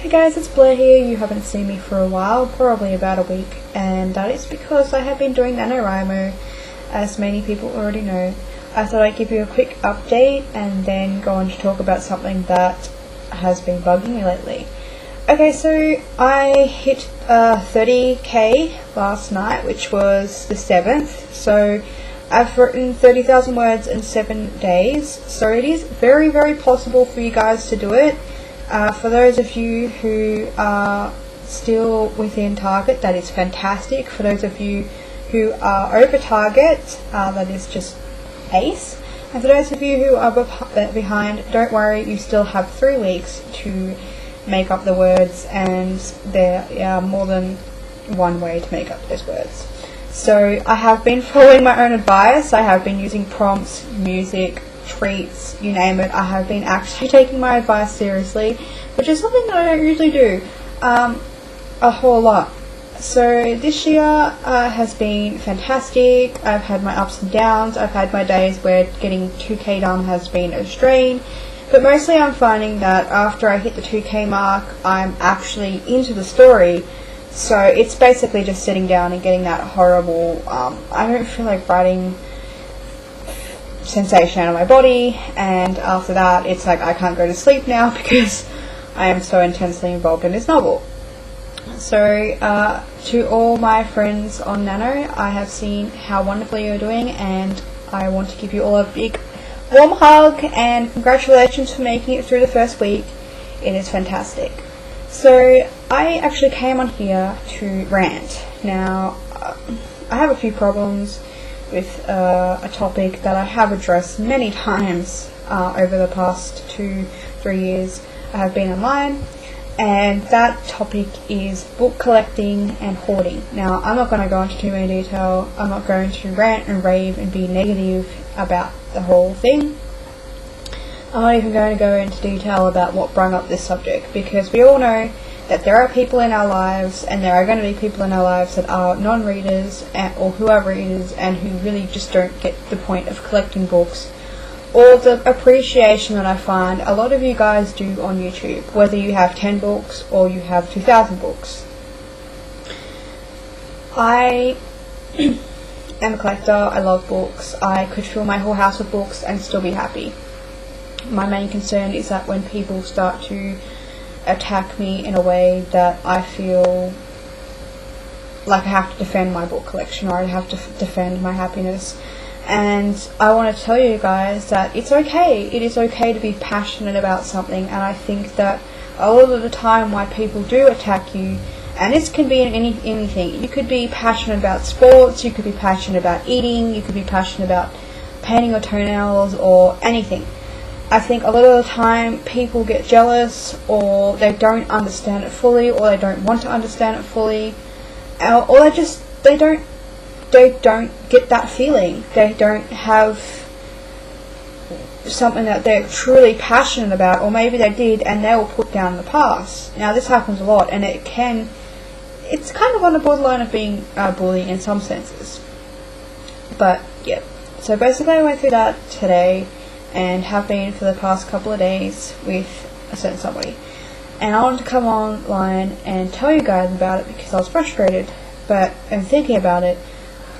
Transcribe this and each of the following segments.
Hey guys, it's Blair here. You haven't seen me for a while, probably about a week, and that is because I have been doing NaNoWriMo, as many people already know. I thought I'd give you a quick update and then go on to talk about something that has been bugging me lately. Okay, so I hit 30k last night, which was the 7th, so I've written 30,000 words in 7 days, so it is very, very possible for you guys to do it. For those of you who are still within target, that is fantastic. For those of you who are over target, that is just ace. And for those of you who are behind, don't worry, you still have 3 weeks to make up the words, and there are more than one way to make up those words. So I have been following my own advice. I have been using prompts, music, treats, you name it. I have been actually taking my advice seriously, which is something that I don't usually do a whole lot. So this year has been fantastic. I've had my ups and downs. I've had my days where getting 2k done has been a strain, but mostly I'm finding that after I hit the 2k mark, I'm actually into the story. So it's basically just sitting down and getting that horrible, I don't feel like writing sensation out of my body, and after that it's like I can't go to sleep now because I am so intensely involved in this novel. So to all my friends on Nano, I have seen how wonderfully you're doing, and I want to give you all a big warm hug and congratulations for making it through the first week. It is fantastic. So I actually came on here to rant. Now I have a few problems with a topic that I have addressed many times over the past 2-3 years I have been online, and that topic is book collecting and hoarding. Now I'm not going to go into too many detail. I'm not going to rant and rave and be negative about the whole thing. I'm not even going to go into detail about what brought up this subject, because we all know that there are people in our lives, and there are going to be people in our lives that are non-readers or whoever it is, and who really just don't get the point of collecting books, or the appreciation that I find a lot of you guys do on YouTube, whether you have 10 books or you have 2,000 books. I am a collector. I love books. I could fill my whole house with books and still be happy. My main concern is that when people start to attack me in a way that I feel like I have to defend my book collection, or I have to defend my happiness. And I want to tell you guys that it's okay. It is okay to be passionate about something, and I think that a lot of the time why people do attack you, and this can be in anything. You could be passionate about sports, you could be passionate about eating, you could be passionate about painting your toenails, or anything. I think a lot of the time people get jealous, or they don't understand it fully, or they don't want to understand it fully, or they don't get that feeling. They don't have something that they're truly passionate about, or maybe they did and they were put down in the past. Now this happens a lot, and it's kind of on the borderline of being bullying in some senses. But yeah, so basically I went through that today, and have been for the past couple of days with a certain somebody. And I wanted to come online and tell you guys about it because I was frustrated, but in thinking about it,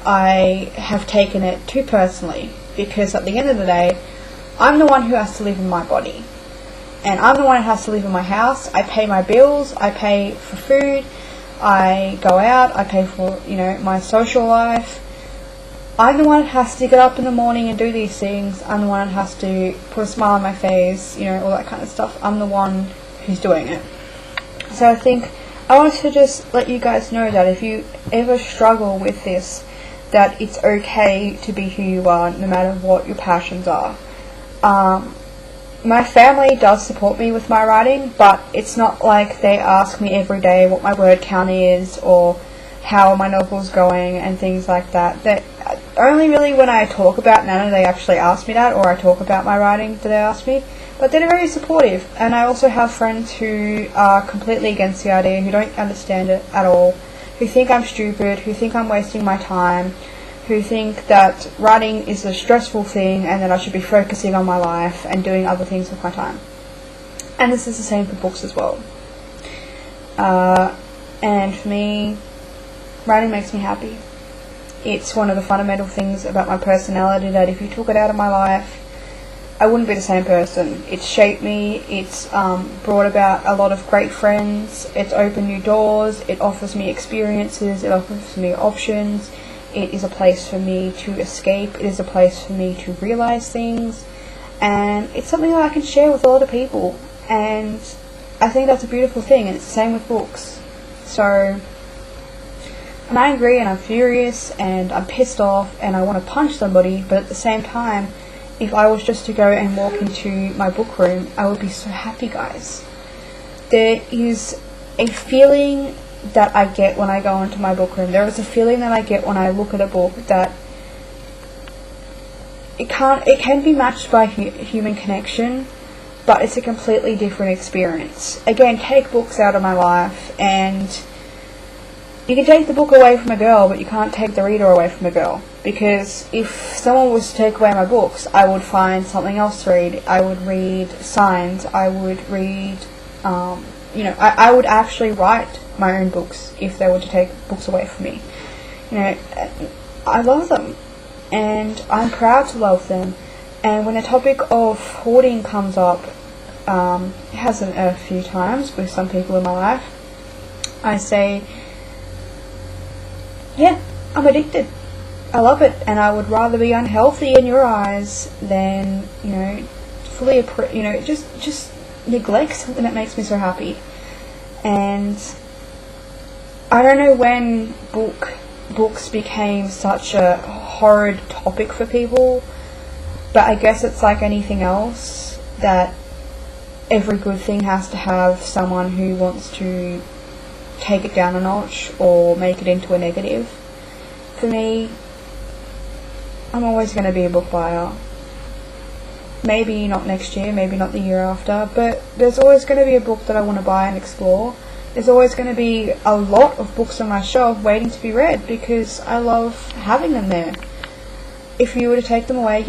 I have taken it too personally, because at the end of the day, I'm the one who has to live in my body, and I'm the one who has to live in my house. I pay my bills, I pay for food, I go out, I pay for, my social life. I'm the one that has to get up in the morning and do these things. I'm the one that has to put a smile on my face, all that kind of stuff. I'm the one who's doing it. So I think I wanted to just let you guys know that if you ever struggle with this, that it's okay to be who you are, no matter what your passions are. My family does support me with my writing, but it's not like they ask me every day what my word count is, or how my novel's going, and things like that. That only really when I talk about Nano they actually ask me that, or I talk about my writing do they ask me. But they're very supportive, and I also have friends who are completely against the idea, who don't understand it at all, who think I'm stupid, who think I'm wasting my time, who think that writing is a stressful thing and that I should be focusing on my life and doing other things with my time. And this is the same for books as well. And for me, writing makes me happy. It's one of the fundamental things about my personality that if you took it out of my life, I wouldn't be the same person. It's shaped me, it's brought about a lot of great friends, it's opened new doors, it offers me experiences, it offers me options, it is a place for me to escape, it is a place for me to realise things, and it's something that I can share with a lot of people, and I think that's a beautiful thing, and it's the same with books. So I'm angry and I'm furious and I'm pissed off and I want to punch somebody, but at the same time, if I was just to go and walk into my book room, I would be so happy, guys. There is a feeling that I get when I go into my book room. There is a feeling that I get when I look at a book that it can be matched by human connection, but it's a completely different experience. Again, take books out of my life, and you can take the book away from a girl, but you can't take the reader away from a girl. Because if someone was to take away my books, I would find something else to read. I would read signs. I would read, I would actually write my own books if they were to take books away from me. I love them, and I'm proud to love them. And when the topic of hoarding comes up, it hasn't a few times with some people in my life, I say, yeah, I'm addicted. I love it, and I would rather be unhealthy in your eyes than, just neglect something that makes me so happy. And I don't know when books became such a horrid topic for people, but I guess it's like anything else, that every good thing has to have someone who wants to take it down a notch or make it into a negative. For me, I'm always going to be a book buyer. Maybe not next year, maybe not the year after, but there's always going to be a book that I want to buy and explore. There's always going to be a lot of books on my shelf waiting to be read because I love having them there. If you were to take them away,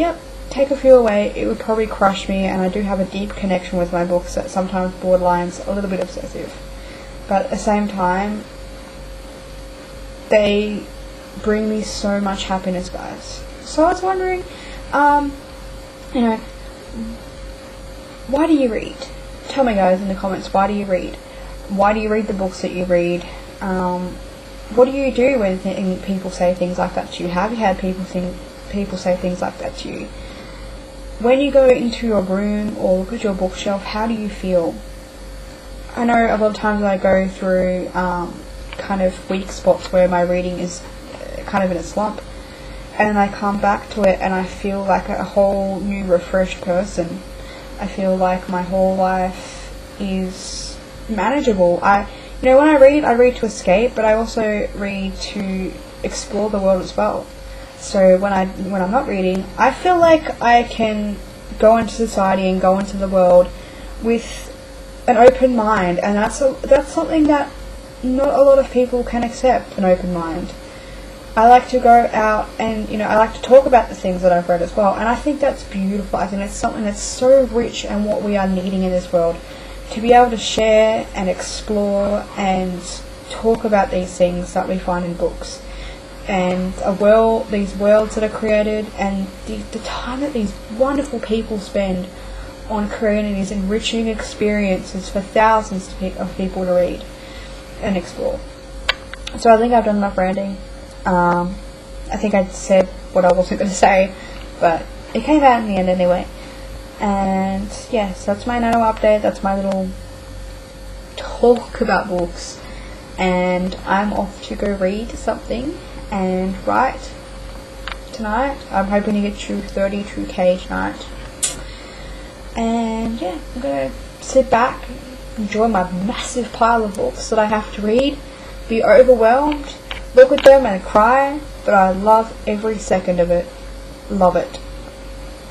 take a few away, it would probably crush me, and I do have a deep connection with my books that sometimes borderlines a little bit obsessive. But at the same time, they bring me so much happiness, guys. So I was wondering, why do you read? Tell me, guys, in the comments, why do you read? Why do you read the books that you read? What do you do when people say things like that to you? Have you had people say things like that to you? When you go into your room or look at your bookshelf, how do you feel? I know a lot of times I go through kind of weak spots where my reading is kind of in a slump, and I come back to it and I feel like a whole new refreshed person. I feel like my whole life is manageable. When I read to escape, but I also read to explore the world as well. So when I'm not reading, I feel like I can go into society and go into the world with an open mind, and that's something that not a lot of people can accept, an open mind. I like to go out and, I like to talk about the things that I've read as well, and I think that's beautiful. I think it's something that's so rich and what we are needing in this world, to be able to share and explore and talk about these things that we find in books, and these worlds that are created, and the time that these wonderful people spend on creating these enriching experiences for thousands of people to read and explore. So I think I've done enough ranting. I think I said what I wasn't going to say, but it came out in the end anyway. And yeah, so that's my Nano update. That's my little talk about books. And I'm off to go read something and write tonight. I'm hoping to get through 32k tonight. And yeah, I'm going to sit back, enjoy my massive pile of books that I have to read, be overwhelmed, look at them and cry, but I love every second of it. Love it.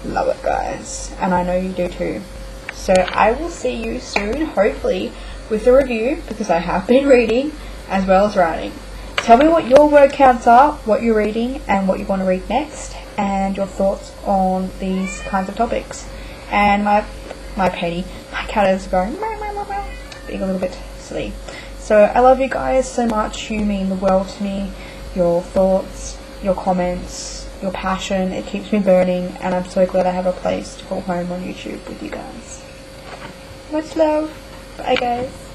Love it, guys. And I know you do too. So I will see you soon, hopefully, with a review, because I have been reading as well as writing. Tell me what your word counts are, what you're reading, and what you want to read next, and your thoughts on these kinds of topics. And my cat is going, being a little bit silly. So So I love you guys so much. You mean the world to me. Your thoughts, your comments, your passion, it keeps me burning, and I'm so glad I have a place to call home on YouTube with you guys. Much love. Bye guys.